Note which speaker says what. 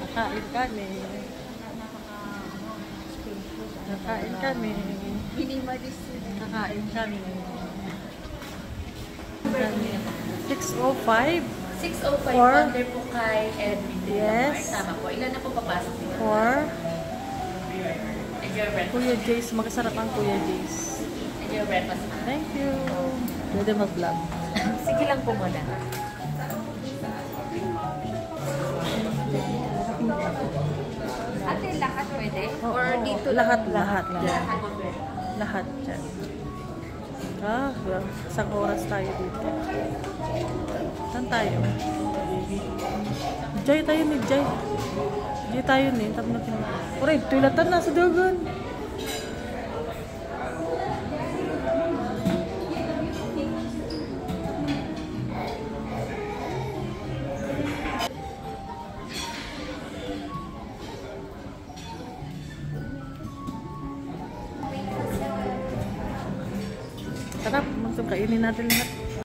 Speaker 1: Nakain kami. Nakain kami. Nakain kami. 6:05.
Speaker 2: 6:05 order po kay Edwin.
Speaker 1: Yes.
Speaker 2: Tama po. Ilan na po papasok nila?
Speaker 1: For
Speaker 2: Enjoy breakfast.
Speaker 1: Kuya Jace. Magkasarap ang Kuya Jace.
Speaker 2: Enjoy breakfast.
Speaker 1: Thank you. Pwede mag-vlog.
Speaker 2: Sige lang po muna. Ate, lahat pwede? Or dito
Speaker 1: lahat,
Speaker 2: lang?
Speaker 1: lahat. Lahat dyan. Isang oras tayo dito. Saan tayo? Jay tayo ni Jay. Jay tayo ni. Tapos natin. Uray, tulatan na sa dugon. Sarap. Kainin natin lahat.